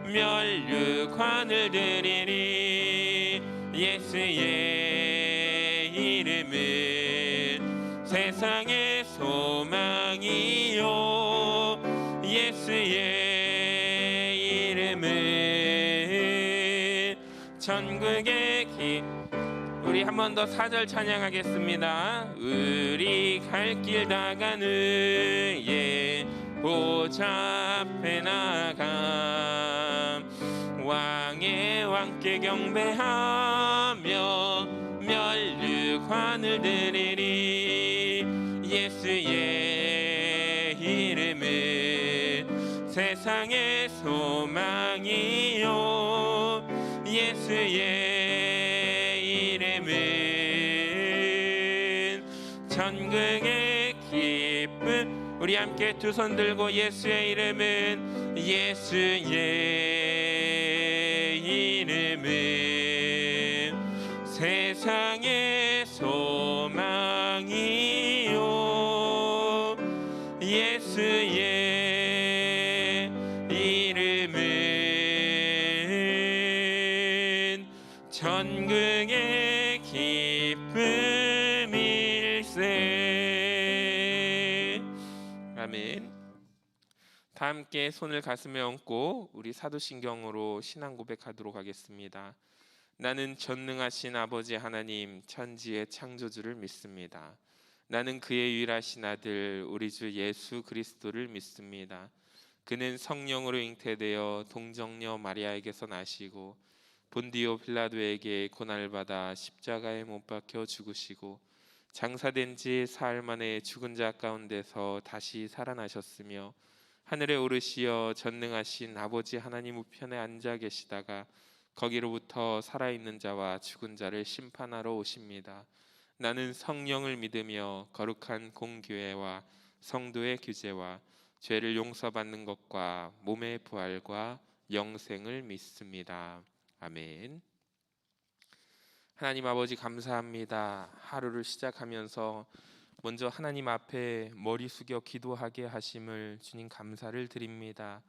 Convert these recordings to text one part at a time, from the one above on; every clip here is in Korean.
면류관을 드리리. 예수의 이름은 세상의 소망이요, 예수의 이름은 천국의 길. 우리 한 번 더 4절 찬양하겠습니다. 우리 갈 길 다가는 예 보좌 앞에 나감, 왕의 왕께 경배하며 면류관을 드리리. 예수의 이름은 세상의 소망이요, 예수의 이름은 천국의 기쁨. 우리 함께 두 손 들고 예수의 이름은, 예수의 이름은 세상의 소망이요, 예수의 이름은 천국의 기쁨일세. 아멘. 다 함께 손을 가슴에 얹고 우리 사도신경으로 신앙 고백하도록 하겠습니다. 나는 전능하신 아버지 하나님 천지의 창조주를 믿습니다. 나는 그의 유일하신 아들 우리 주 예수 그리스도를 믿습니다. 그는 성령으로 잉태되어 동정녀 마리아에게서 나시고 본디오 빌라도에게 고난을 받아 십자가에 못 박혀 죽으시고 장사된 지 사흘 만에 죽은 자 가운데서 다시 살아나셨으며 하늘에 오르시어 전능하신 아버지 하나님 우편에 앉아 계시다가 거기로부터 살아있는 자와 죽은 자를 심판하러 오십니다. 나는 성령을 믿으며 거룩한 공교회와 성도의 규제와 죄를 용서받는 것과 몸의 부활과 영생을 믿습니다. 아멘. 하나님 아버지 감사합니다. 하루를 시작하면서 먼저 하나님 앞에 머리 숙여 기도하게 하심을 주님 감사를 드립니다.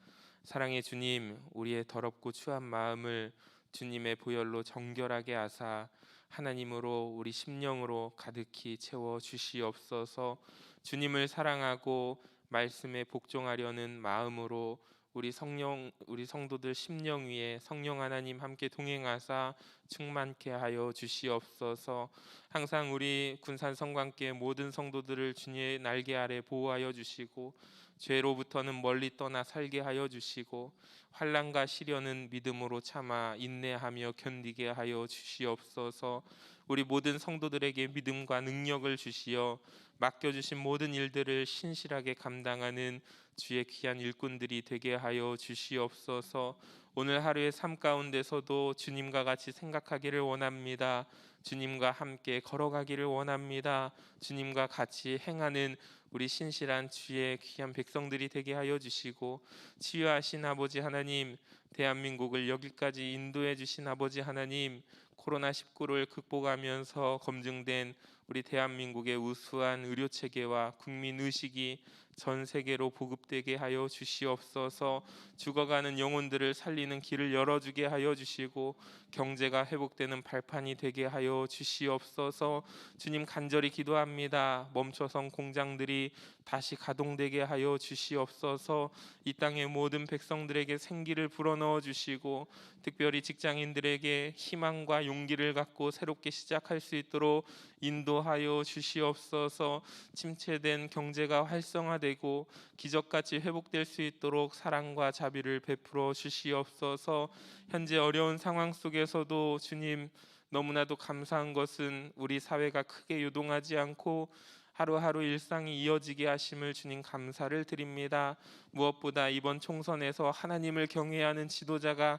사랑의 주님, 우리의 더럽고 추한 마음을 주님의 보혈로 정결하게 하사 하나님으로 우리 심령으로 가득히 채워 주시옵소서. 주님을 사랑하고 말씀에 복종하려는 마음으로 우리 성도들 심령 위에 성령 하나님 함께 동행하사 충만케 하여 주시옵소서. 항상 우리 군산성관계 모든 성도들을 주님의 날개 아래 보호하여 주시고 죄로부터는 멀리 떠나 살게 하여 주시고 환난과 시련은 믿음으로 참아 인내하며 견디게 하여 주시옵소서. 우리 모든 성도들에게 믿음과 능력을 주시어 맡겨주신 모든 일들을 신실하게 감당하는 주의 귀한 일꾼들이 되게 하여 주시옵소서. 오늘 하루의 삶 가운데서도 주님과 같이 생각하기를 원합니다. 주님과 함께 걸어가기를 원합니다. 주님과 같이 행하는 우리 신실한 주의 귀한 백성들이 되게 하여 주시고 치유하신 아버지 하나님, 대한민국을 여기까지 인도해 주신 아버지 하나님, 코로나19를 극복하면서 검증된 우리 대한민국의 우수한 의료체계와 국민의식이 전 세계로 보급되게 하여 주시옵소서. 죽어가는 영혼들을 살리는 길을 열어주게 하여 주시고 경제가 회복되는 발판이 되게 하여 주시옵소서. 주님 간절히 기도합니다. 멈춰선 공장들이 다시 가동되게 하여 주시옵소서. 이 땅의 모든 백성들에게 생기를 불어넣어 주시고 특별히 직장인들에게 희망과 용기를 갖고 새롭게 시작할 수 있도록 인도하여 주시옵소서. 침체된 경제가 활성화되고 기적같이 회복될 수 있도록 사랑과 자비를 베풀어 주시옵소서. 현재 어려운 상황 속에서도 주님, 너무나도 감사한 것은 우리 사회가 크게 요동하지 않고 하루하루 일상이 이어지게 하심을 주님 감사를 드립니다. 무엇보다 이번 총선에서 하나님을 경외하는 지도자가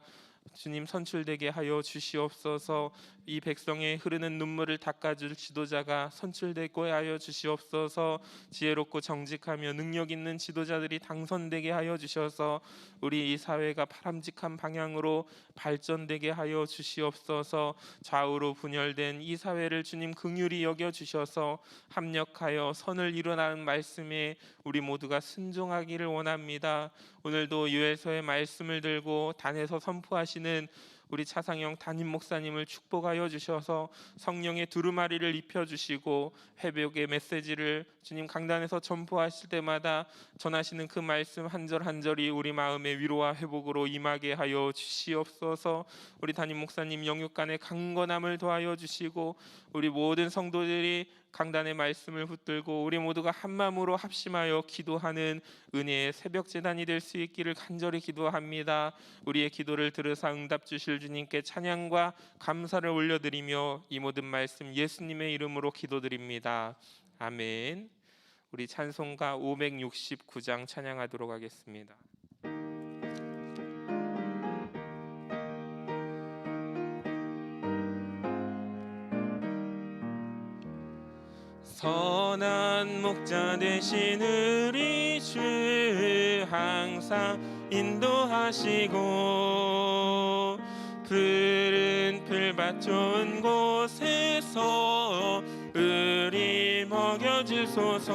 주님 선출되게 하여 주시옵소서. 이 백성의 흐르는 눈물을 닦아줄 지도자가 선출되게 하여 주시옵소서. 지혜롭고 정직하며 능력 있는 지도자들이 당선되게 하여 주셔서 우리 이 사회가 바람직한 방향으로 발전되게 하여 주시옵소서. 좌우로 분열된 이 사회를 주님 긍휼히 여겨 주셔서 합력하여 선을 이루라는 말씀에 우리 모두가 순종하기를 원합니다. 오늘도 유엘서의 말씀을 들고 단에서 선포하시는 우리 차상영 담임 목사님을 축복하여 주셔서 성령의 두루마리를 입혀주시고 회복의 메시지를 주님 강단에서 전포하실 때마다 전하시는 그 말씀 한 절 한 절이 우리 마음의 위로와 회복으로 임하게 하여 주시옵소서. 우리 담임 목사님 영육간의 강건함을 더하여 주시고 우리 모든 성도들이 강단의 말씀을 붙들고 우리 모두가 한 마음으로 합심하여 기도하는 은혜의 새벽 제단이 될 수 있기를 간절히 기도합니다. 우리의 기도를 들으사 응답 주실 주님께 찬양과 감사를 올려드리며 이 모든 말씀 예수님의 이름으로 기도드립니다. 아멘. 우리 찬송가 569장 찬양하도록 하겠습니다. 선한 목자 되신 우리 주 항상 인도하시고 푸른 풀밭 좋은 곳에서 우리 먹여주소서.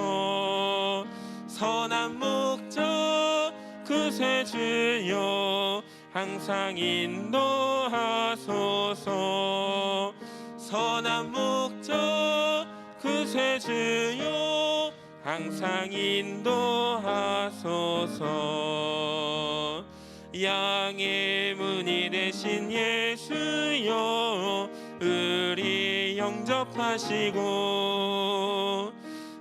선한 목자 구세주여 항상 인도하소서. 선한 목자 구세주여 항상 인도하소서. 양의 문이 되신 예수여 우리 영접하시고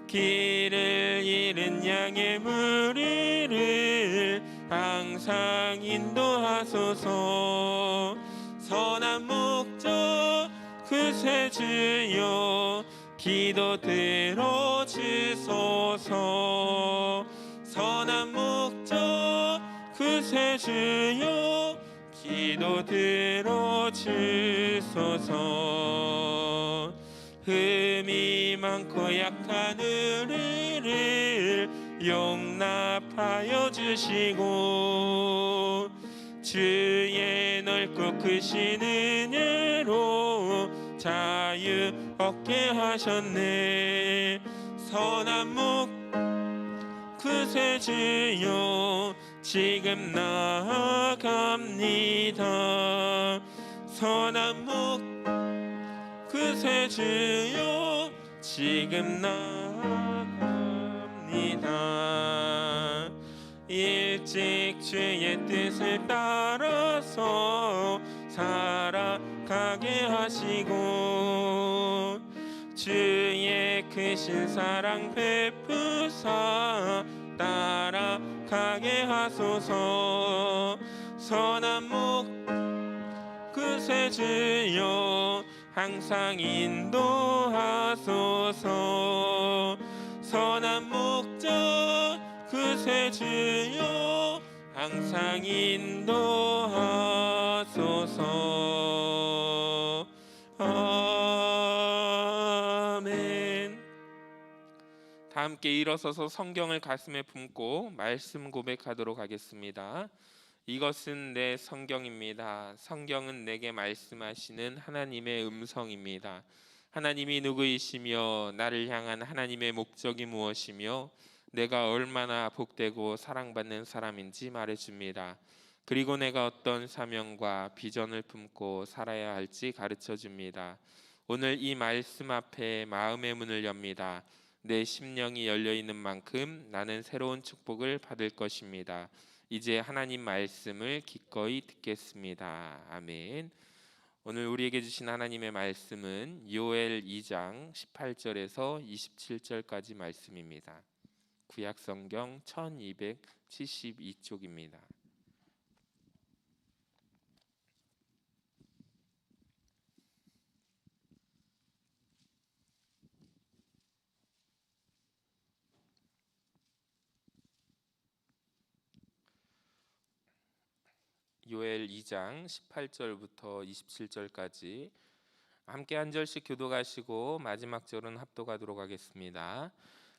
길을 잃은 양의 무리를 항상 인도하소서. 선한 목자 구세주여 기도 들어주소서. 선한 목자 구세주여 기도 들어주소서. 흠이 많고 약한 우리를 용납하여 주시고 주의 넓고 크신 은혜로 자유 얻게 하셨네. 선한 목 구세주여 지금 나아갑니다. 선한 목 구세주여 지금 나아갑니다. 일찍 주의 뜻을 따라서 살아가게 하시고 주의 크신 사랑 베푸사 따라가게 하소서. 선한 목 구세주여 항상 인도하소서. 선한 목자 구세주여 항상 인도하소서. 아멘. 다 함께 일어서서 성경을 가슴에 품고 말씀 고백하도록 하겠습니다. 이것은 내 성경입니다. 성경은 내게 말씀하시는 하나님의 음성입니다. 하나님이 누구이시며 나를 향한 하나님의 목적이 무엇이며 내가 얼마나 복되고 사랑받는 사람인지 말해줍니다. 그리고 내가 어떤 사명과 비전을 품고 살아야 할지 가르쳐줍니다. 오늘 이 말씀 앞에 마음의 문을 엽니다. 내 심령이 열려있는 만큼 나는 새로운 축복을 받을 것입니다. 이제 하나님 말씀을 기꺼이 듣겠습니다. 아멘. 오늘 우리에게 주신 하나님의 말씀은 요엘 2장 18절에서 27절까지 말씀입니다. 구약성경 1272쪽입니다. 요엘 2장 18절부터 27절까지 함께 한 절씩 교독하시고 마지막 절은 합독하도록 하겠습니다.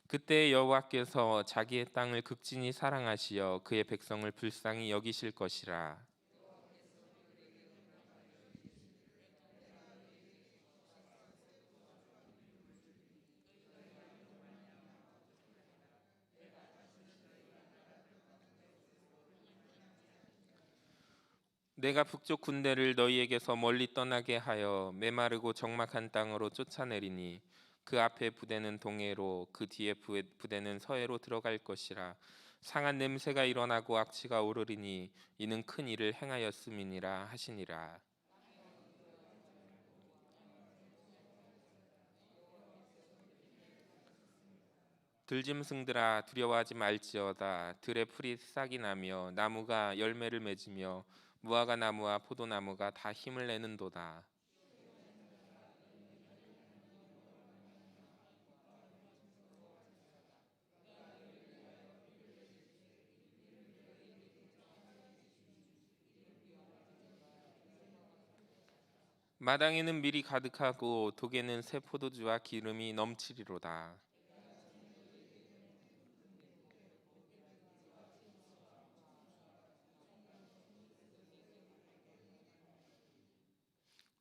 그때 여호와께서 자기의 땅을 극진히 사랑하시어 그의 백성을 불쌍히 여기실 것이라. 내가 북쪽 군대를 너희에게서 멀리 떠나게 하여 메마르고 적막한 땅으로 쫓아내리니 그 앞에 부대는 동해로 그 뒤에 부대는 서해로 들어갈 것이라. 상한 냄새가 일어나고 악취가 오르리니 이는 큰 일을 행하였음이니라 하시니라. 들짐승들아 두려워하지 말지어다. 들의 풀이 싹이 나며 나무가 열매를 맺으며 무화과 나무와 포도나무가 다 힘을 내는도다. 마당에는 밀이 가득하고 독에는 새 포도주와 기름이 넘치리로다.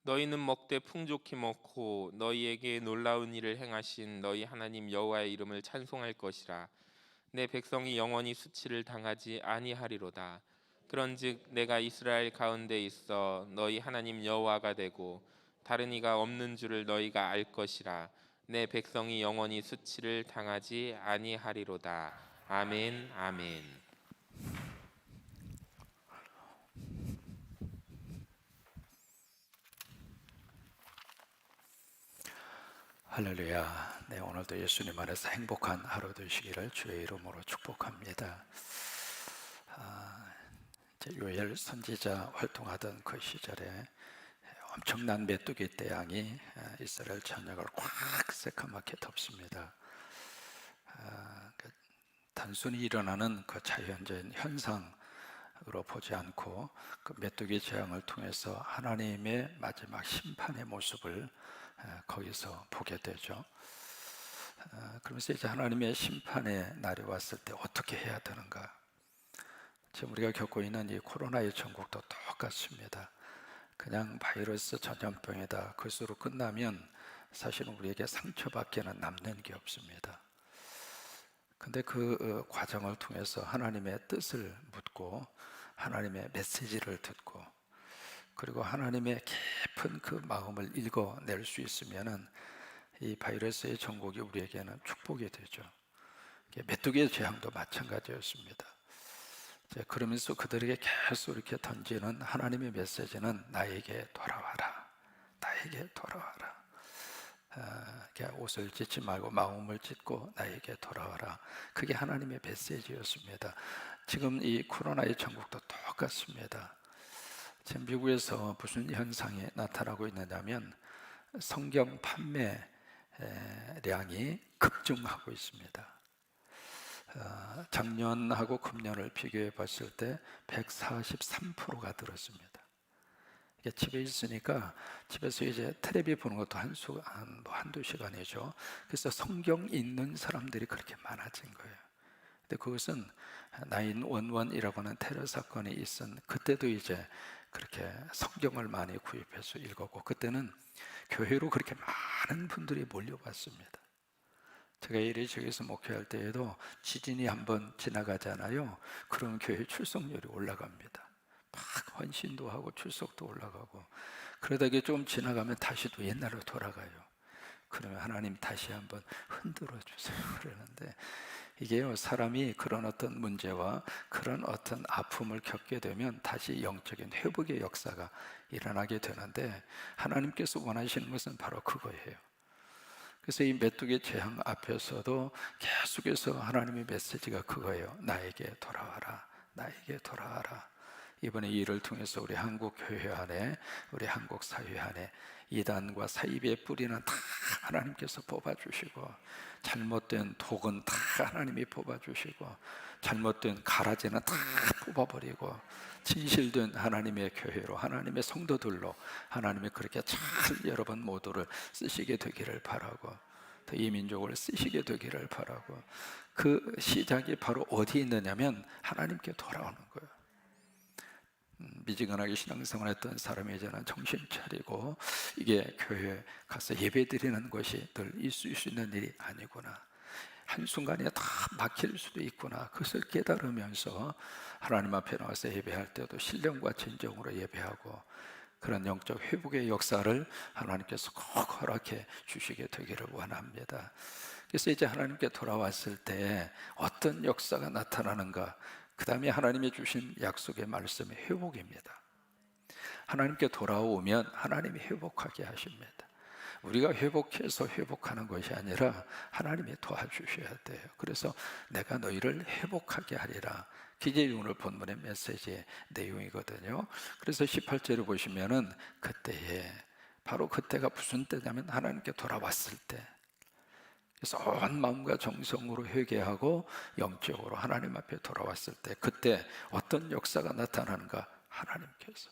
너희는 먹되 풍족히 먹고 너희에게 놀라운 일을 행하신 너희 하나님 여호와의 이름을 찬송할 것이라. 내 백성이 영원히 수치를 당하지 아니하리로다. 그런즉 내가 이스라엘 가운데 있어 너희 하나님 여호와가 되고 다른 이가 없는 줄을 너희가 알 것이라. 내 백성이 영원히 수치를 당하지 아니하리로다. 아멘, 아멘. 할렐루야. 네, 오늘도 예수님 안에서 행복한 하루 되시기를 주의 이름으로 축복합니다. 요엘 선지자 활동하던 그 시절에 엄청난 메뚜기 떼양이 이스라엘 전역을 꽉 새카맣게 덮습니다. 단순히 일어나는 그 자연적인 현상으로 보지 않고 그 메뚜기 재앙을 통해서 하나님의 마지막 심판의 모습을 거기서 보게 되죠. 그러면서 이제 하나님의 심판의 날이 왔을 때 어떻게 해야 되는가? 지금 우리가 겪고 있는 이 코로나의 전국도 똑같습니다. 그냥 바이러스 전염병이다, 그것으로 끝나면 사실은 우리에게 상처밖에는 남는 게 없습니다. 근데 그 과정을 통해서 하나님의 뜻을 묻고 하나님의 메시지를 듣고 그리고 하나님의 깊은 그 마음을 읽어낼 수 있으면은 이 바이러스의 전국이 우리에게는 축복이 되죠. 메뚜기의 재앙도 마찬가지였습니다. 그러면서 그들에게 계속 이렇게 던지는 하나님의 메시지는 나에게 돌아와라, 나에게 돌아와라. 옷을 찢지 말고 마음을 찢고 나에게 돌아와라. 그게 하나님의 메시지였습니다. 지금 이 코로나의 전국도 똑같습니다. 지금 미국에서 무슨 현상이 나타나고 있느냐면 성경 판매량이 급증하고 있습니다. 작년하고 금년을 비교해 봤을 때 143%가 늘었습니다. 이게 집에 있으니까 집에서 이제 텔레비 보는 것도 한두 시간이죠. 그래서 성경 읽는 사람들이 그렇게 많아진 거예요. 근데 그것은 911이라고 하는 테러 사건이 있은 그때도 이제 그렇게 성경을 많이 구입해서 읽었고, 그때는 교회로 그렇게 많은 분들이 몰려왔습니다. 제가 이리저기서 목회할 때에도 지진이 한번 지나가잖아요. 그럼 교회 출석률이 올라갑니다. 막 헌신도 하고 출석도 올라가고, 그러다가 좀 지나가면 다시 또 옛날로 돌아가요. 그러면 하나님 다시 한번 흔들어 주세요 그러는데, 이게요, 사람이 그런 어떤 문제와 그런 어떤 아픔을 겪게 되면 다시 영적인 회복의 역사가 일어나게 되는데, 하나님께서 원하시는 것은 바로 그거예요. 그래서 이 메뚜기 재앙 앞에서도 계속해서 하나님의 메시지가 그거예요. 나에게 돌아와라, 나에게 돌아와라. 이번에 이 일을 통해서 우리 한국 교회 안에, 우리 한국 사회 안에 이단과 사이비의 뿌리는 다 하나님께서 뽑아주시고, 잘못된 독은 다 하나님이 뽑아주시고, 잘못된 가라지는 다 뽑아버리고, 진실된 하나님의 교회로, 하나님의 성도들로 하나님이 그렇게 잘 여러분 모두를 쓰시게 되기를 바라고, 또 이 민족을 쓰시게 되기를 바라고, 그 시작이 바로 어디 있느냐면 하나님께 돌아오는 거예요. 미지근하게 신앙생활 했던 사람이 이제는 정신 차리고, 이게 교회 가서 예배 드리는 것이 늘 있을 수 있는 일이 아니구나. 한순간에 다 막힐 수도 있구나, 그것을 깨달으면서 하나님 앞에 나와서 예배할 때도 신령과 진정으로 예배하고 그런 영적 회복의 역사를 하나님께서 꼭 허락해 주시게 되기를 원합니다. 그래서 이제 하나님께 돌아왔을 때 어떤 역사가 나타나는가, 그 다음에 하나님이 주신 약속의 말씀의 회복입니다. 하나님께 돌아오면 하나님이 회복하게 하십니다. 우리가 회복해서 회복하는 것이 아니라 하나님이 도와주셔야 돼요. 그래서 내가 너희를 회복하게 하리라, 그게 오늘 본문의 메시지의 내용이거든요. 그래서 18절을 보시면은 그때에, 바로 그때가 무슨 때냐면 하나님께 돌아왔을 때, 그래서 온 마음과 정성으로 회개하고 영적으로 하나님 앞에 돌아왔을 때, 그때 어떤 역사가 나타나는가? 하나님께서,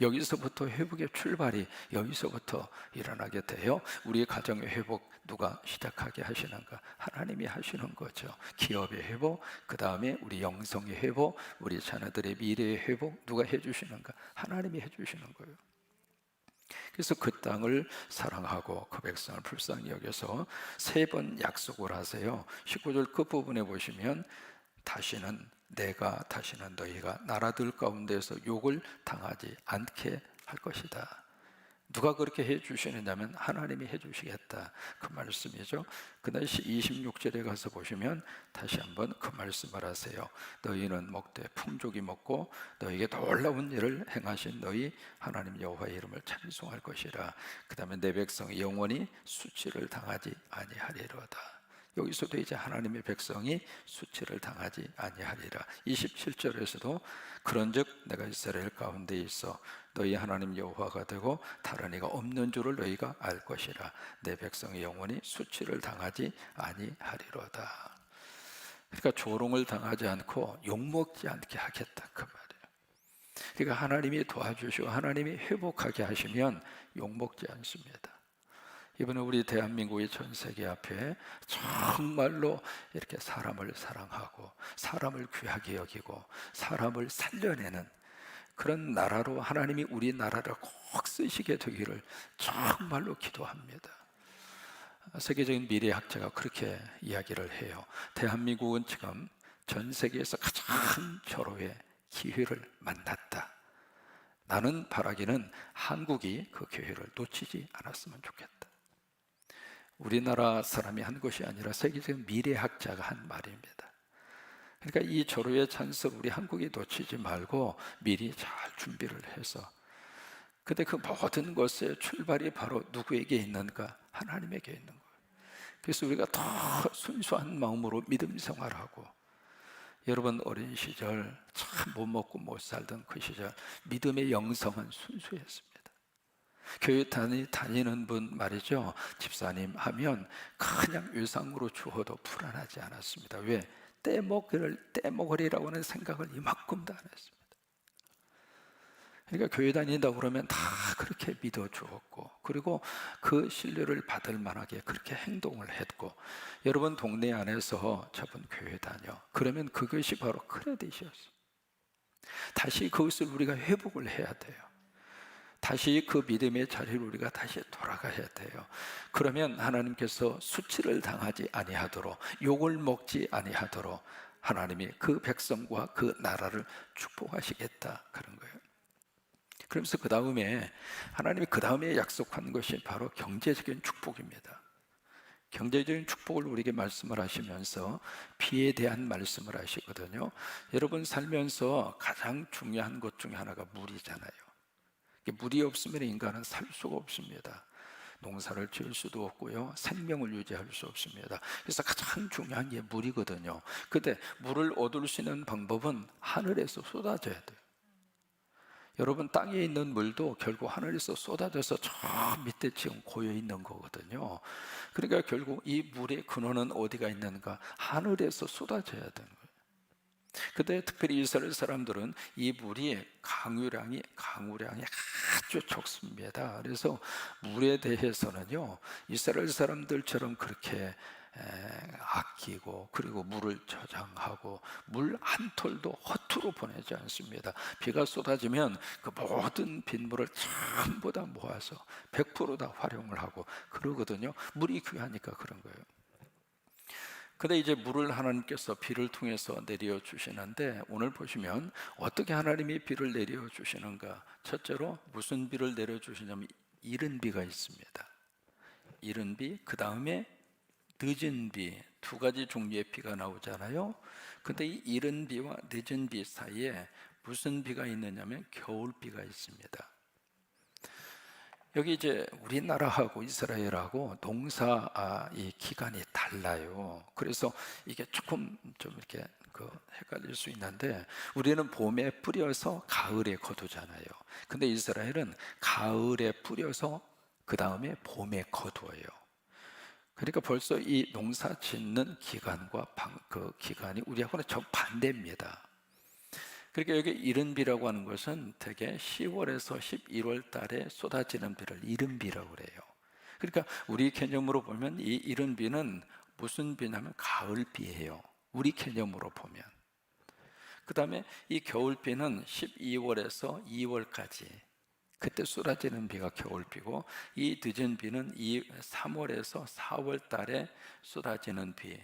여기서부터 회복의 출발이 여기서부터 일어나게 돼요. 우리 가정의 회복 누가 시작하게 하시는가? 하나님이 하시는 거죠. 기업의 회복, 그 다음에 우리 영성의 회복, 우리 자녀들의 미래의 회복 누가 해주시는가? 하나님이 해주시는 거예요. 그래서 그 땅을 사랑하고 그 백성을 불쌍히 여겨서 3번 약속을 하세요. 19절 끝부분에 보시면 다시는 너희가 나라들 가운데서 욕을 당하지 않게 할 것이다. 누가 그렇게 해주시느냐면 하나님이 해주시겠다, 그 말씀이죠. 그다음 26절에 가서 보시면 다시 한번 그 말씀을 하세요. 너희는 먹되 풍족이 먹고 너희에게 놀라운 일을 행하신 너희 하나님 여호와의 이름을 찬송할 것이라. 그 다음에 내 백성이 영원히 수치를 당하지 아니하리로다. 여기서도 이제 하나님의 백성이 수치를 당하지 아니하리라. 27절에서도 그런즉 내가 이스라엘 가운데 있어 너희 하나님 여호와가 되고 다른 이가 없는 줄을 너희가 알 것이라. 내 백성이 영원히 수치를 당하지 아니하리로다. 그러니까 조롱을 당하지 않고 욕먹지 않게 하겠다, 그 말이에요. 그러니까 하나님이 도와주시고 하나님이 회복하게 하시면 욕먹지 않습니다. 이번에 우리 대한민국의 전 세계 앞에 정말로 이렇게 사람을 사랑하고 사람을 귀하게 여기고 사람을 살려내는 그런 나라로 하나님이 우리나라를 꼭 쓰시게 되기를 정말로 기도합니다. 세계적인 미래학자가 그렇게 이야기를 해요. 대한민국은 지금 전 세계에서 가장 절호의 기회를 만났다. 나는 바라기는 한국이 그 기회를 놓치지 않았으면 좋겠다. 우리나라 사람이 한 것이 아니라 세계적인 미래학자가 한 말입니다. 그러니까 이 절호의 찬스 우리 한국이 놓치지 말고 미리 잘 준비를 해서, 근데 그 모든 것의 출발이 바로 누구에게 있는가? 하나님에게 있는 거예요. 그래서 우리가 더 순수한 마음으로 믿음 생활하고, 여러분 어린 시절 참 못 먹고 못 살던 그 시절 믿음의 영성은 순수했습니다. 교회 다니는 분 말이죠, 집사님 하면 그냥 일상으로 주어도 불안하지 않았습니다. 왜? 떼먹으리라고 하는 생각을 이만큼도 안 했습니다. 그러니까 교회 다닌다고 그러면 다 그렇게 믿어 주었고, 그리고 그 신뢰를 받을 만하게 그렇게 행동을 했고, 여러분 동네 안에서 저분 교회 다녀 그러면 그것이 바로 크레딧이었어요. 다시 그것을 우리가 회복을 해야 돼요. 다시 그 믿음의 자리로 우리가 다시 돌아가야 돼요. 그러면 하나님께서 수치를 당하지 아니하도록, 욕을 먹지 아니하도록 하나님이 그 백성과 그 나라를 축복하시겠다, 그런 거예요. 그러면서 그 다음에 하나님이 그 다음에 약속한 것이 바로 경제적인 축복입니다. 경제적인 축복을 우리에게 말씀을 하시면서 비에 대한 말씀을 하시거든요. 여러분 살면서 가장 중요한 것 중에 하나가 물이잖아요. 물이 없으면 인간은 살 수가 없습니다. 농사를 지을 수도 없고요, 생명을 유지할 수 없습니다. 그래서 가장 중요한 게 물이거든요. 근데 물을 얻을 수 있는 방법은 하늘에서 쏟아져야 돼요. 여러분 땅에 있는 물도 결국 하늘에서 쏟아져서 저 밑에 지금 고여 있는 거거든요. 그러니까 결국 이 물의 근원은 어디가 있는가? 하늘에서 쏟아져야 되는 거예요. 근데 특별히 이스라엘 사람들은 이 물이 강우량이 아주 적습니다. 그래서 물에 대해서는요, 이스라엘 사람들처럼 그렇게 아끼고 그리고 물을 저장하고 물 한 톨도 허투루 보내지 않습니다. 비가 쏟아지면 그 모든 빗물을 전부 다 모아서 100% 다 활용을 하고 그러거든요. 물이 귀하니까 그런 거예요. 근데 이제 물을 하나님께서 비를 통해서 내려 주시는데, 오늘 보시면 어떻게 하나님이 비를 내려 주시는가? 첫째로 무슨 비를 내려 주시냐면 이른 비가 있습니다. 이른 비, 그 다음에 늦은 비, 두 가지 종류의 비가 나오잖아요. 근데 이 이른 비와 늦은 비 사이에 무슨 비가 있느냐면 겨울비가 있습니다. 여기 이제 우리나라하고 이스라엘하고 농사 이 기간이 달라요. 그래서 이게 조금 좀 이렇게 헷갈릴 수 있는데, 우리는 봄에 뿌려서 가을에 거두잖아요. 근데 이스라엘은 가을에 뿌려서 그 다음에 봄에 거두어요. 그러니까 벌써 이 농사 짓는 기간과 그 기간이 우리하고는 정반대입니다. 그러니까 여기 이른 비라고 하는 것은 대개 10월에서 11월 달에 쏟아지는 비를 이른 비라고 그래요. 그러니까 우리 개념으로 보면 이 이른 비는 무슨 비냐면 가을 비예요. 우리 개념으로 보면. 그 다음에 이 겨울 비는 12월에서 2월까지, 그때 쏟아지는 비가 겨울비고, 이 늦은 비는 3월에서 4월 달에 쏟아지는 비,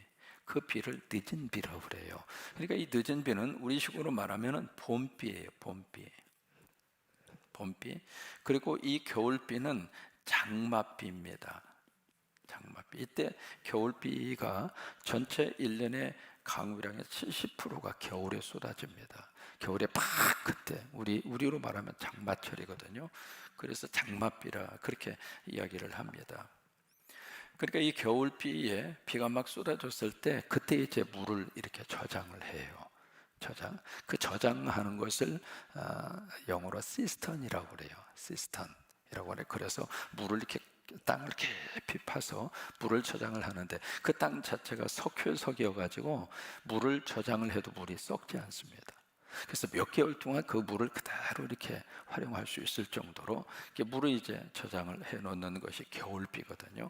그 비를 늦은 비라고 그래요. 그러니까 이 늦은 비는 우리식으로 말하면 봄비예요. 봄비. 그리고 이 겨울비는 장맛비입니다. 장맛비. 이때 겨울비가 전체 1년의 강우량의 70%가 겨울에 쏟아집니다. 겨울에 팍, 그때 우리로 말하면 장마철이거든요. 그래서 장맛비라 그렇게 이야기를 합니다. 그러니까 이 겨울비에 비가 막 쏟아졌을 때 그때 이제 물을 이렇게 저장을 해요. 그 저장하는 것을 영어로 시스턴이라고 그래요. 시스턴이라고 그래요. 그래서 물을 이렇게 땅을 깊이 파서 물을 저장을 하는데, 그 땅 자체가 석회석이어 가지고 물을 저장을 해도 물이 썩지 않습니다. 그래서 몇 개월 동안 그 물을 그대로 이렇게 활용할 수 있을 정도로 이렇게 물을 이제 저장을 해 놓는 것이 겨울비거든요.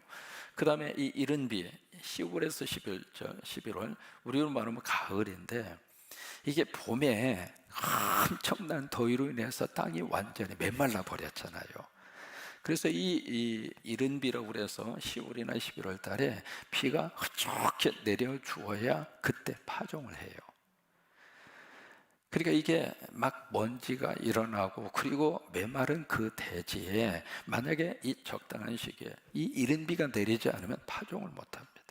그 다음에 이 이른 비, 10월에서 11월, 우리로 말하면 가을인데, 이게 봄에 엄청난 더위로 인해서 땅이 완전히 메말라 버렸잖아요. 그래서 이 이른 비라고 그래서 10월이나 11월 달에 비가 흡족히 내려 주어야 그때 파종을 해요. 그러니까 이게 막 먼지가 일어나고, 그리고 메마른 그 대지에 만약에 이 적당한 시기에 이 이른 비가 내리지 않으면 파종을 못 합니다.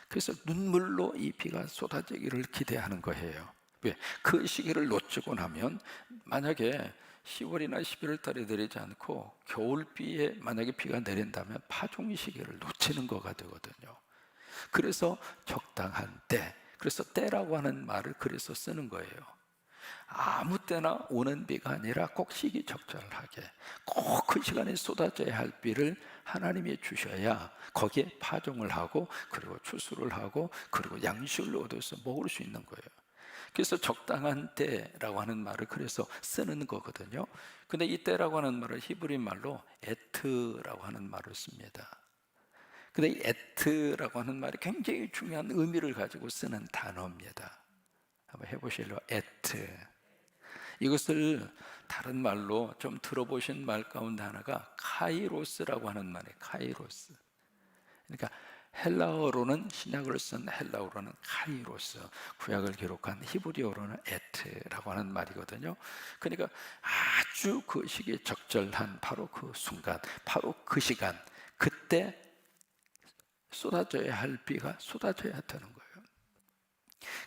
그래서 눈물로 이 비가 쏟아지기를 기대하는 거예요. 왜? 그 시기를 놓치고 나면, 만약에 10월이나 11월 달에 내리지 않고 겨울비에 만약에 비가 내린다면 파종 시기를 놓치는 거가 되거든요. 그래서 적당한 때, 그래서 때라고 하는 말을 그래서 쓰는 거예요. 아무 때나 오는 비가 아니라 꼭 시기적절하게 꼭 그 시간에 쏟아져야 할 비를 하나님이 주셔야 거기에 파종을 하고, 그리고 추수를 하고, 그리고 양식을 얻어서 먹을 수 있는 거예요. 그래서 적당한 때라고 하는 말을 그래서 쓰는 거거든요. 근데 이 때라고 하는 말을 히브리 말로 에트라고 하는 말을 씁니다. 근데 이 에트라고 하는 말이 굉장히 중요한 의미를 가지고 쓰는 단어입니다. 한번 해보실래요? 에트. 이것을 다른 말로 좀 들어보신 말 가운데 하나가 카이로스라고 하는 말이에요. 카이로스. 그러니까 헬라어로는, 신약을 쓴 헬라어로는 카이로스, 구약을 기록한 히브리어로는 에트라고 하는 말이거든요. 그러니까 아주 그 시기에 적절한 바로 그 순간, 바로 그 시간, 그때 쏟아져야 할 비가 쏟아져야 되는 거예요.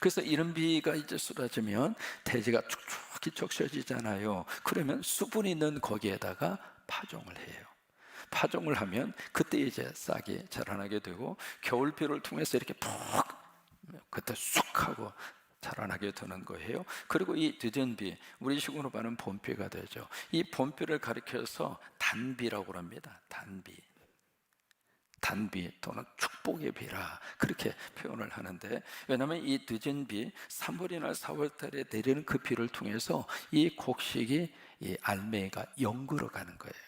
그래서 이런 비가 이제 쏟아지면 대지가 축축히 적셔지잖아요. 그러면 수분이 있는 거기에다가 파종을 해요. 파종을 하면 그때 이제 싹이 자라나게 되고, 겨울비를 통해서 이렇게 푹 그때 쑥 하고 자라나게 되는 거예요. 그리고 이 늦은 비, 우리식으로 말하는 봄비가 되죠. 이 봄비를 가리켜서 단비라고 합니다. 단비 또는 축복의 비라 그렇게 표현을 하는데, 왜냐하면 이 늦은 비, 3월이나 4월 달에 내리는 그 비를 통해서 이 곡식이, 이 알맹이가 연그러 가는 거예요.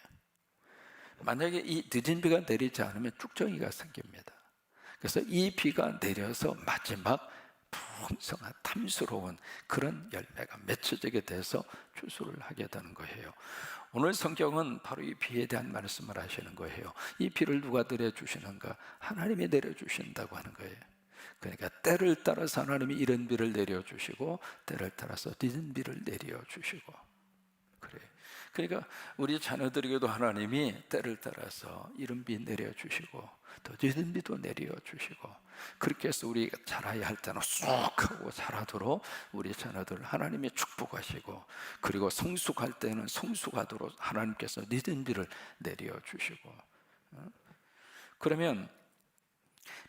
만약에 이 늦은 비가 내리지 않으면 쭉정이가 생깁니다. 그래서 이 비가 내려서 마지막 풍성한 탐스러운 그런 열매가 맺혀지게 돼서 추수를 하게 되는 거예요. 오늘 성경은 바로 이 비에 대한 말씀을 하시는 거예요. 이 비를 누가 내려주시는가? 하나님이 내려주신다고 하는 거예요. 그러니까 때를 따라서 하나님이 이른 비를 내려주시고 때를 따라서 늦은 비를 내려주시고 그래요. 그러니까 우리 자녀들에게도 하나님이 때를 따라서 이른 비 내려주시고 또 늦은 비도 내려주시고 그렇게 해서 우리가 자라야 할 때는 쑥 하고 자라도록 우리 자녀들을 하나님이 축복하시고 그리고 성숙할 때는 성숙하도록 하나님께서 늦은 비를 내려주시고 그러면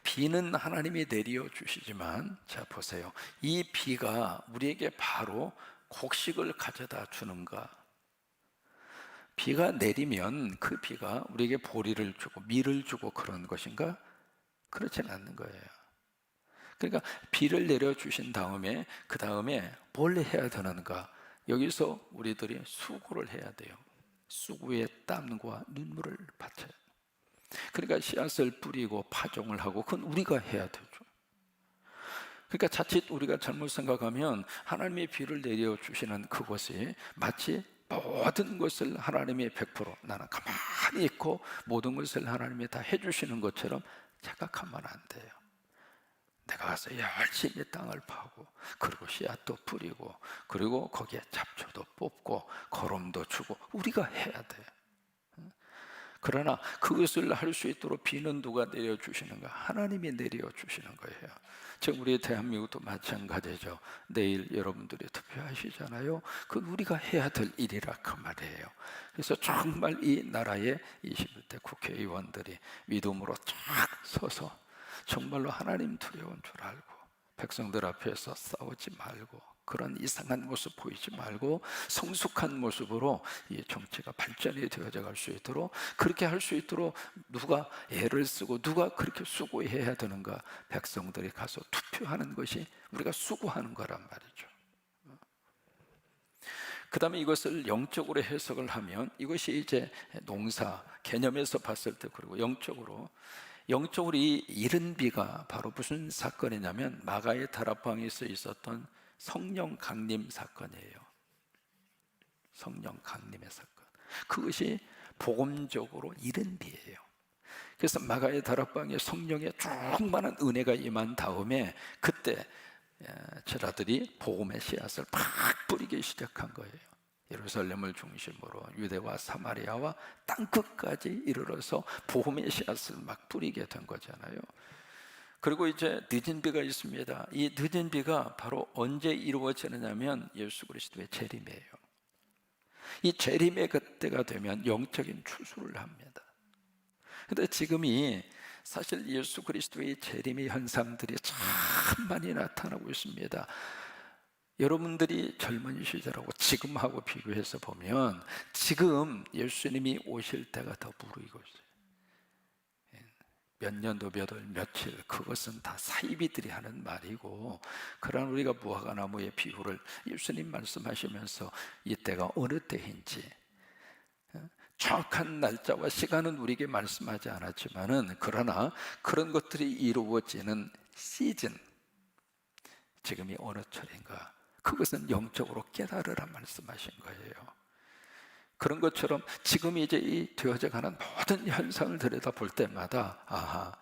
비는 하나님이 내려주시지만 자 보세요. 이 비가 우리에게 바로 곡식을 가져다 주는가? 비가 내리면 그 비가 우리에게 보리를 주고 밀을 주고 그런 것인가? 그렇지는 않는 거예요. 그러니까 비를 내려주신 다음에 그 다음에 뭘 해야 되는가? 여기서 우리들이 수고를 해야 돼요. 수고의 땀과 눈물을 바쳐요. 그러니까 씨앗을 뿌리고 파종을 하고 그건 우리가 해야 되죠. 그러니까 자칫 우리가 잘못 생각하면 하나님의 비를 내려주시는 그것이 마치 모든 것을 하나님의 100% 나는 가만히 있고 모든 것을 하나님이 다 해주시는 것처럼 착각하면 안 돼요. 내가 가서 열심히 땅을 파고 그리고 씨앗도 뿌리고 그리고 거기에 잡초도 뽑고 거름도 주고 우리가 해야 돼요. 그러나 그것을 할 수 있도록 비는 누가 내려주시는가? 하나님이 내려주시는 거예요. 지금 우리 대한민국도 마찬가지죠. 내일 여러분들이 투표하시잖아요. 그건 우리가 해야 될 일이라 그 말이에요. 그래서 정말 이 나라의 21대 국회의원들이 믿음으로 쫙 서서 정말로 하나님 두려운 줄 알고 백성들 앞에서 싸우지 말고 그런 이상한 모습 보이지 말고 성숙한 모습으로 이 정치가 발전이 되어져 갈 수 있도록 그렇게 할 수 있도록 누가 애를 쓰고 누가 그렇게 수고해야 되는가? 백성들이 가서 투표하는 것이 우리가 수고하는 거란 말이죠. 그 다음에 이것을 영적으로 해석을 하면 이것이 이제 농사 개념에서 봤을 때 그리고 영적으로 이 이른 비가 바로 무슨 사건이냐면 마가의 다락방에서 있었던 성령 강림 사건이에요. 성령 강림의 사건. 그것이 복음적으로 이른 비예요. 그래서 마가의 다락방에 성령의 충만한 은혜가 임한 다음에 그때 제자들이 복음의 씨앗을 팍 뿌리기 시작한 거예요. 예루살렘을 중심으로 유대와 사마리아와 땅끝까지 이르러서 복음의 씨앗을 막 뿌리게 된 거잖아요. 그리고 이제 늦은 비가 있습니다. 이 늦은 비가 바로 언제 이루어지느냐면 예수 그리스도의 재림이에요. 이 재림의 그때가 되면 영적인 추수를 합니다. 그런데 지금이 사실 예수 그리스도의 재림의 현상들이 참 많이 나타나고 있습니다. 여러분들이 젊은 시절하고 지금하고 비교해서 보면 지금 예수님이 오실 때가 더 무르익고 있어요. 몇 년도 몇 월 며칠 그것은 다 사이비들이 하는 말이고 그러나 우리가 무화과나무의 비유를 예수님 말씀하시면서 이때가 어느 때인지 정확한 날짜와 시간은 우리에게 말씀하지 않았지만은 그러나 그런 것들이 이루어지는 시즌 지금이 어느 철인가 그것은 영적으로 깨달으라 말씀하신 거예요. 그런 것처럼 지금 이제 이 되어져가는 모든 현상을 들여다볼 때마다 아하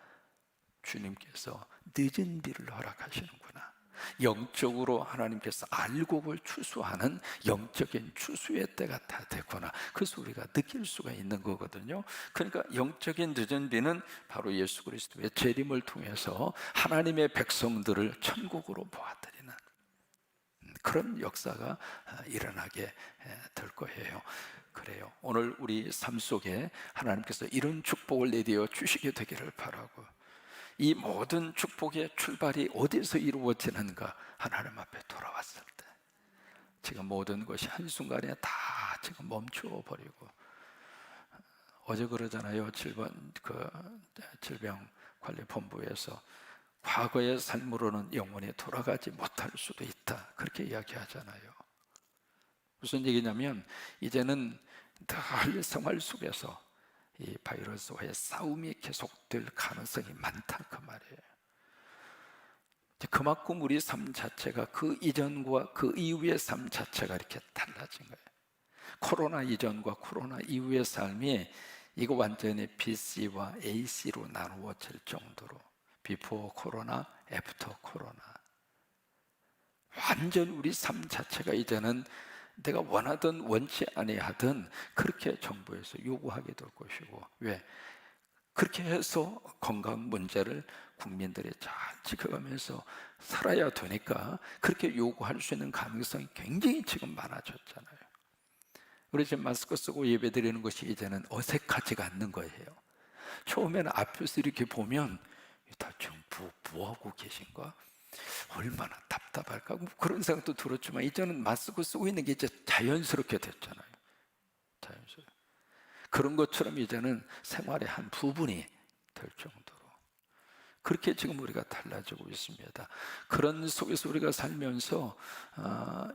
주님께서 늦은 비를 허락하시는구나. 영적으로 하나님께서 알곡을 추수하는 영적인 추수의 때가 다 됐구나. 그래서 우리가 느낄 수가 있는 거거든요. 그러니까 영적인 늦은 비는 바로 예수 그리스도의 재림을 통해서 하나님의 백성들을 천국으로 모아드리는 그런 역사가 일어나게 될 거예요. 그래요. 오늘 우리 삶 속에 하나님께서 이런 축복을 내려 주시게 되기를 바라고 이 모든 축복의 출발이 어디서 이루어지는가? 하나님 앞에 돌아왔을 때 지금 모든 것이 한순간에 다 지금 멈추어 버리고 어제 그러잖아요. 질병관리본부에서 과거의 삶으로는 영원히 돌아가지 못할 수도 있다 그렇게 이야기하잖아요. 무슨 얘기냐면 이제는 늘 생활 속에서 이 바이러스와의 싸움이 계속될 가능성이 많다 그 말이에요. 그만큼 우리 삶 자체가 그 이전과 그 이후의 삶 자체가 이렇게 달라진 거예요. 코로나 이전과 코로나 이후의 삶이 이거 완전히 BC와 AC로 나누어질 정도로 비포 코로나, 애프터 코로나. 완전 우리 삶 자체가 이제는 내가 원하든 원치 아니하든 그렇게 정부에서 요구하게 될 것이고, 왜? 그렇게 해서 건강 문제를 국민들이 잘 지켜가면서 살아야 되니까 그렇게 요구할 수 있는 가능성이 굉장히 지금 많아졌잖아요. 우리 지금 마스크 쓰고 예배드리는 것이 이제는 어색하지가 않는 거예요. 처음에는 앞에서 이렇게 보면 다 지금 뭐 하고 계신가? 얼마나 답답할까? 뭐 그런 생각도 들었지만 이제는 마스크 쓰고 있는 게 이제 자연스럽게 됐잖아요. 자연스럽게. 그런 것처럼 이제는 생활의 한 부분이 될 정도로 그렇게 지금 우리가 달라지고 있습니다. 그런 속에서 우리가 살면서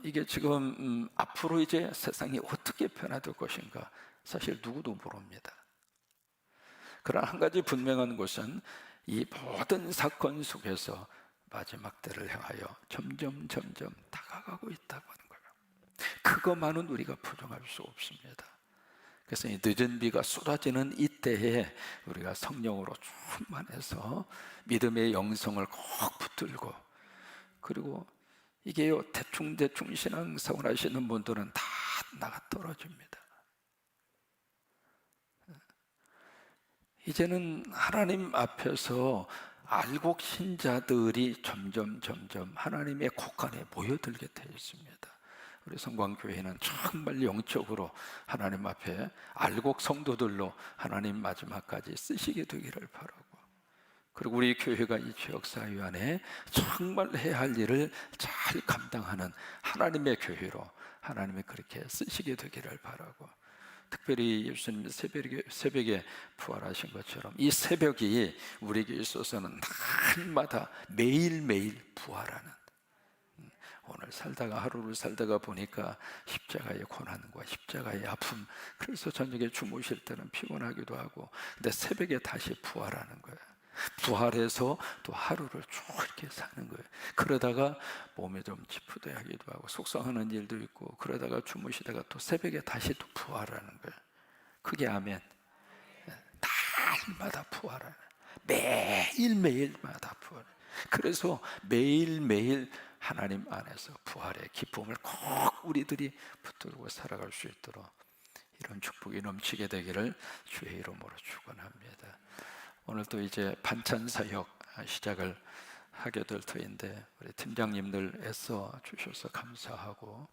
이게 지금 앞으로 이제 세상이 어떻게 변화될 것인가 사실 누구도 모릅니다. 그러나 한 가지 분명한 것은 이 모든 사건 속에서 마지막 때를 향하여 점점 다가가고 있다고 하는 거예요. 그것만은 우리가 부정할 수 없습니다. 그래서 이 늦은 비가 쏟아지는 이때에 우리가 성령으로 충만해서 믿음의 영성을 꼭 붙들고, 그리고 이게요 대충 신앙생활 하시는 분들은 다 나가 떨어집니다. 이제는 하나님 앞에서 알곡 신자들이 점점 하나님의 곳간에 모여들게 되어 있습니다. 우리 성광교회는 정말 영적으로 하나님 앞에 알곡 성도들로 하나님 마지막까지 쓰시게 되기를 바라고, 그리고 우리 교회가 이 지역사회 안에 정말 해야 할 일을 잘 감당하는 하나님의 교회로 하나님이 그렇게 쓰시게 되기를 바라고, 특별히 예수님 새벽에 부활하신 것처럼 이 새벽이 우리에게 있어서는 날마다 매일매일 부활하는, 오늘 살다가 하루를 살다가 보니까 십자가의 고난과 십자가의 아픔, 그래서 저녁에 주무실 때는 피곤하기도 하고, 근데 새벽에 다시 부활하는 거예요. 부활해서 또 하루를 쭉 이렇게 사는 거예요. 그러다가 몸에 좀 찌푸대하기도 하고 속상하는 일도 있고, 그러다가 주무시다가 또 새벽에 다시 또 부활하는 거예요. 그게 아멘. 날마다 부활하는, 매일마다 부활. 그래서 매일매일 하나님 안에서 부활의 기쁨을 꼭 우리들이 붙들고 살아갈 수 있도록 이런 축복이 넘치게 되기를 주의 이름으로 축원합니다. 오늘 또 이제 반찬 사역 시작을 하게 될 터인데, 우리 팀장님들 애써 주셔서 감사하고,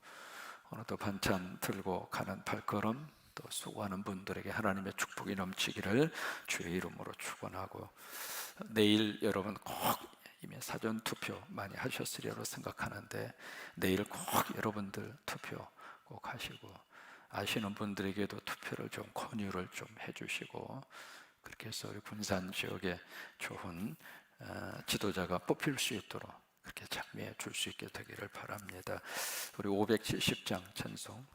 오늘도 반찬 들고 가는 발걸음, 또 수고하는 분들에게 하나님의 축복이 넘치기를 주의 이름으로 축원하고, 내일 여러분 꼭 이미 사전 투표 많이 하셨으리라고 생각하는데 내일 꼭 여러분들 투표 꼭 하시고, 아시는 분들에게도 투표를 좀 권유를 좀 해주시고, 그렇게 해서 우리 군산 지역에 좋은 지도자가 뽑힐 수 있도록 그렇게 참여해 줄 수 있게 되기를 바랍니다. 우리 570장 찬송.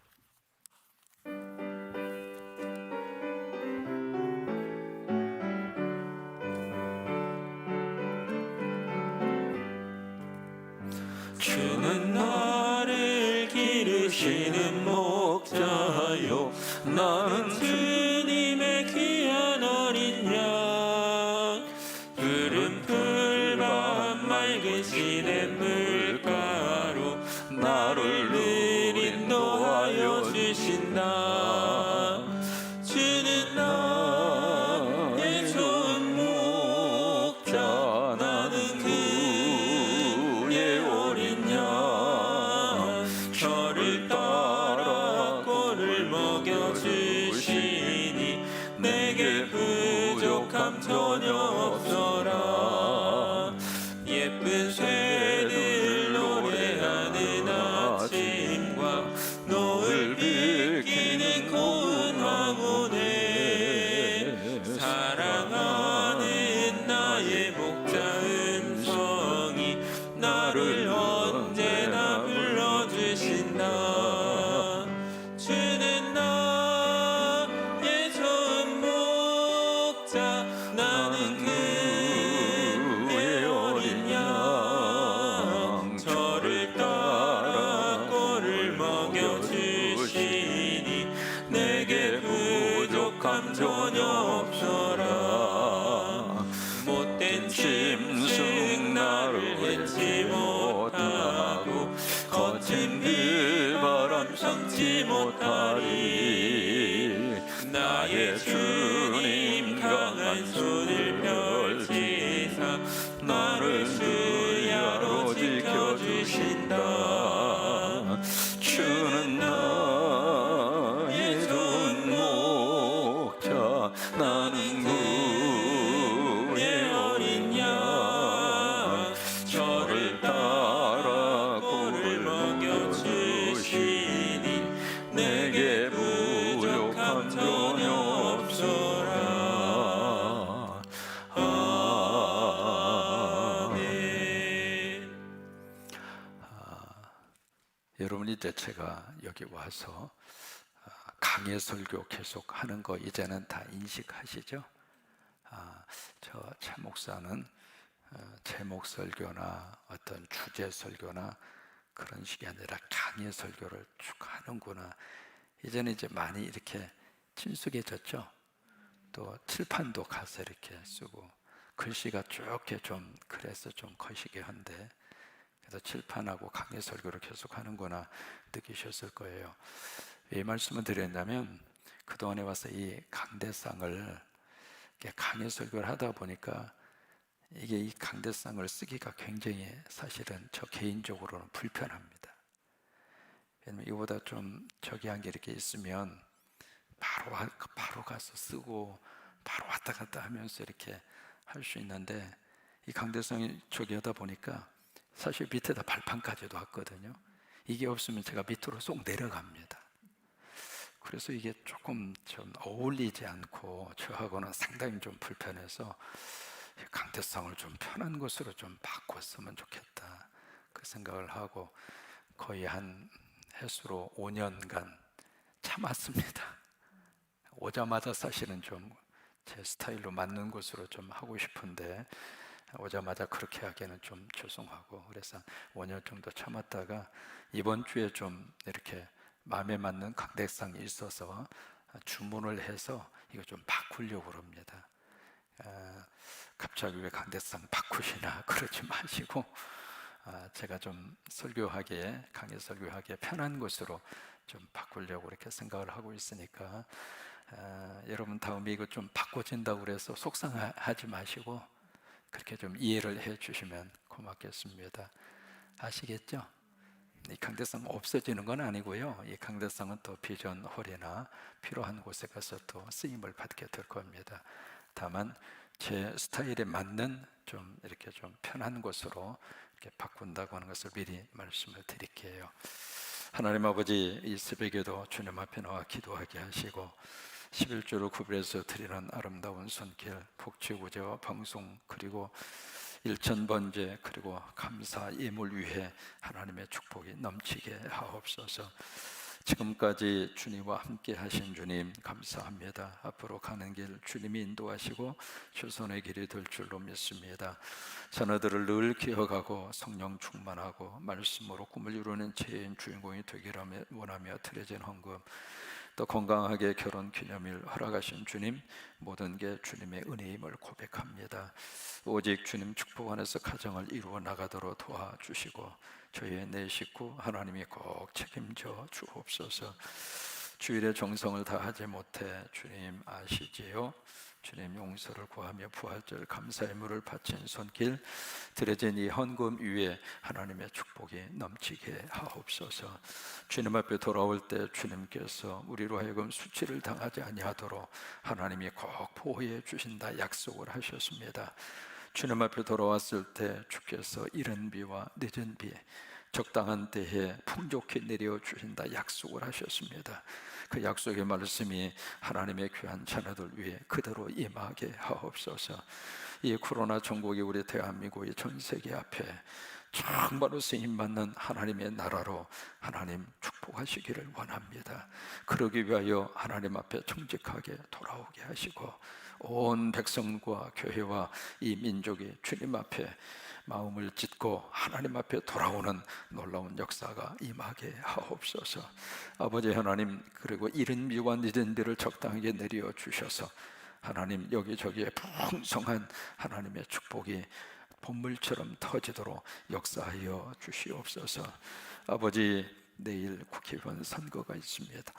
주는 나를 기르시는 목자요, 나는 주님의 귀한 어린 양. 푸른 풀밭 맑은 시냇물가로 나를 늘 인도하여 주신다. 주는 나의 좋은 목자, 나는 그의 어린 양. 저를 따라 꼴을 먹여주시니 내게 부족함 전혀 없어라. 예쁜 새들 노래하는 아침과 노을 비키는 고운 황혼에 사랑하는 나의 목자 음성이 나를 언제나 불러주신다. 주는 나의 좋은 목자, 나는 그의 어린 양. 저를 따라 꼴을 먹여주시니 내게 부족함 전혀 없어라. 못된 짐 못하리. 나의 주님 강한 손을 펼치사 나를 주야로 지켜주신다. 주는 나의 좋은 목자, 나는 그의 어린 양. 저를 따라 꿀을 먹여주시니 내게 부족함 전혀 없소라. 여러분, 이제 제가 여기 와서 강해 설교 계속 하는 거 이제는 다 인식하시죠? 저 차 목사는 제목 설교나 어떤 주제 설교나 그런 식이 아니라 강해 설교를 쭉 하는구나. 이제는 이제 많이 이렇게 친숙해졌죠? 또 칠판도 가서 이렇게 쓰고 글씨가 쭉 이렇게 좀 그래서 좀 거시기 한데, 그래서 칠판하고 강해 설교를 계속 하는구나 느끼셨을 거예요. 왜 이 말씀을 드렸냐면, 그동안에 와서 이 강대상을 강해 설교를 하다 보니까 이게 이 강대상을 쓰기가 굉장히 사실은 저 개인적으로는 불편합니다. 왜냐면 이거보다 좀 저기 한 게 이렇게 있으면 바로 가서 쓰고 바로 왔다 갔다 하면서 이렇게 할 수 있는데, 이 강대상이 저기 하다 보니까 사실 밑에다 발판까지도 왔거든요. 이게 없으면 제가 밑으로 쏙 내려갑니다. 그래서 이게 조금 좀 어울리지 않고 저하고는 상당히 좀 불편해서 강대상을 좀 편한 것으로 좀 바꿨으면 좋겠다, 그 생각을 하고 거의 한 해수로 5년간 참았습니다. 오자마자 사실은 좀 제 스타일로 맞는 것으로 좀 하고 싶은데 오자마자 그렇게 하기에는 좀 죄송하고, 그래서 5년 정도 참았다가 이번 주에 좀 이렇게 마음에 맞는 강대상이 있어서 주문을 해서 이거 좀 바꾸려고 합니다. 갑자기 왜 강대상 바꾸시나 그러지 마시고, 제가 좀 설교하기에, 강의 설교하기에 편한 것으로 좀 바꾸려고 이렇게 생각을 하고 있으니까 여러분 다음에 이거 좀 바꿔진다고 그래서 속상하지 마시고 그렇게 좀 이해를 해 주시면 고맙겠습니다. 아시겠죠? 이 강대상 없어지는 건 아니고요. 이 강대상은 또 비전 홀이나 필요한 곳에 가서 또 쓰임을 받게 될 겁니다. 다만 제 스타일에 맞는 좀 이렇게 좀 편한 곳으로 이렇게 바꾼다고 하는 것을 미리 말씀을 드릴게요. 하나님 아버지, 이 새벽에도 주님 앞에 나와 기도하게 하시고 11조를 구별해서 드리는 아름다운 손길, 복지구제와 방송, 그리고 일천번제, 그리고 감사 예물 위해 하나님의 축복이 넘치게 하옵소서. 지금까지 주님과 함께 하신 주님 감사합니다. 앞으로 가는 길 주님이 인도하시고 최선의 길이 될 줄로 믿습니다. 자녀들을 늘 기억하고 성령 충만하고 말씀으로 꿈을 이루는 죄인 주인공이 되기를 원하며 드려진 헌금, 또 건강하게 결혼 기념일 허락하신 주님, 모든 게 주님의 은혜임을 고백합니다. 오직 주님 축복 안에서 가정을 이루어 나가도록 도와주시고 저희의 내 식구 하나님이 꼭 책임져 주옵소서. 주일에 정성을 다하지 못해 주님 아시지요? 주님 용서를 구하며 부활절 감사의 물을 바친 손길, 드려진 이 헌금 위에 하나님의 축복이 넘치게 하옵소서. 주님 앞에 돌아올 때 주님께서 우리로 하여금 수치를 당하지 아니하도록 하나님이 꼭 보호해 주신다 약속을 하셨습니다. 주님 앞에 돌아왔을 때 주께서 이른 비와 늦은 비 적당한 때에 풍족히 내려주신다 약속을 하셨습니다. 그 약속의 말씀이 하나님의 귀한 자녀들 위해 그대로 임하게 하옵소서. 이 코로나 전국이 우리 대한민국의 전 세계 앞에 정말로 쓰임받는 하나님의 나라로 하나님 축복하시기를 원합니다. 그러기 위하여 하나님 앞에 정직하게 돌아오게 하시고 온 백성과 교회와 이 민족이 주님 앞에 마음을 짓고 하나님 앞에 돌아오는 놀라운 역사가 임하게 하옵소서. 아버지 하나님, 그리고 이른 비와 늦은 비를 적당하게 내려 주셔서 하나님 여기저기에 풍성한 하나님의 축복이 본물처럼 터지도록 역사하여 주시옵소서. 아버지, 내일 국회의원 선거가 있습니다.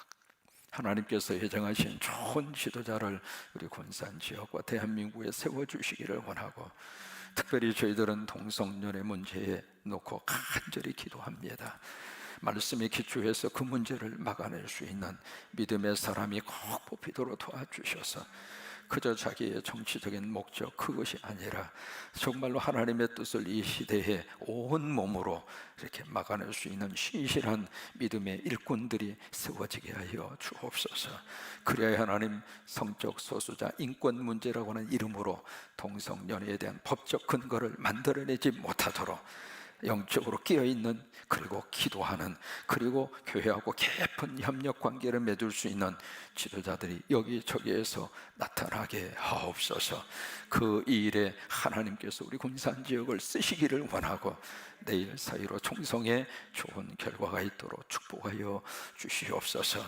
하나님께서 예정하신 좋은 지도자를 우리 군산 지역과 대한민국에 세워주시기를 원하고, 특별히 저희들은 동성연애 문제에 놓고 간절히 기도합니다. 말씀에 기초해서 그 문제를 막아낼 수 있는 믿음의 사람이 꼭 뽑히도록 도와주셔서, 그저 자기의 정치적인 목적 그것이 아니라 정말로 하나님의 뜻을 이 시대에 온 몸으로 이렇게 막아낼 수 있는 신실한 믿음의 일꾼들이 세워지게 하여 주옵소서. 그래야 하나님 성적 소수자 인권 문제라고 하는 이름으로 동성연애에 대한 법적 근거를 만들어내지 못하도록 영적으로 깨어있는, 그리고 기도하는, 그리고 교회하고 깊은 협력 관계를 맺을 수 있는 지도자들이 여기저기에서 나타나게 하옵소서. 그 일에 하나님께서 우리 군산 지역을 쓰시기를 원하고, 내일 사이로 총성에 좋은 결과가 있도록 축복하여 주시옵소서.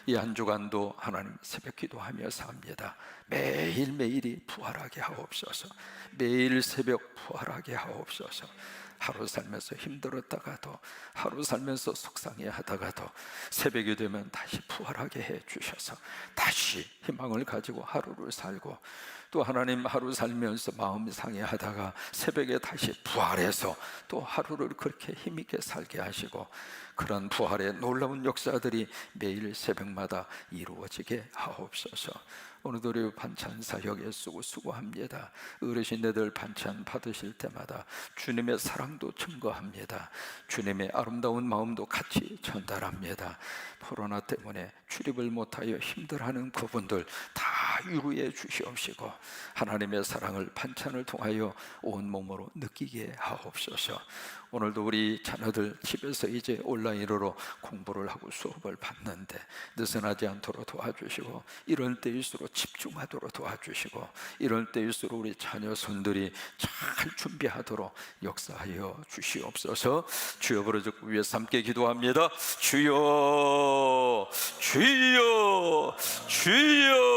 이 한 주간도 하나님 새벽 기도하며 삽니다. 매일매일이 부활하게 하옵소서. 매일 새벽 부활하게 하옵소서. 하루 살면서 힘들었다가도, 하루 살면서 속상해 하다가도 새벽이 되면 다시 부활하게 해 주셔서 다시 희망을 가지고 하루를 살고, 또 하나님 하루 살면서 마음이 상해하다가 새벽에 다시 부활해서 또 하루를 그렇게 힘있게 살게 하시고, 그런 부활의 놀라운 역사들이 매일 새벽마다 이루어지게 하옵소서. 오늘도 우리 반찬 사역에 수고합니다. 어르신네들 반찬 받으실 때마다 주님의 사랑도 증거합니다. 주님의 아름다운 마음도 같이 전달합니다. 코로나 때문에 출입을 못하여 힘들어하는 그분들 다 위로해 주시옵시고, 하나님의 사랑을 반찬을 통하여 온몸으로 느끼게 하옵소서. 오늘도 우리 자녀들 집에서 이제 온라인으로 공부를 하고 수업을 받는데 느슨하지 않도록 도와주시고, 이럴 때일수록 집중하도록 도와주시고, 이럴 때일수록 우리 자녀 손들이 잘 준비하도록 역사하여 주시옵소서. 주여 부르짖고 위에서 함께 기도합니다. 주여, 주여, 주여.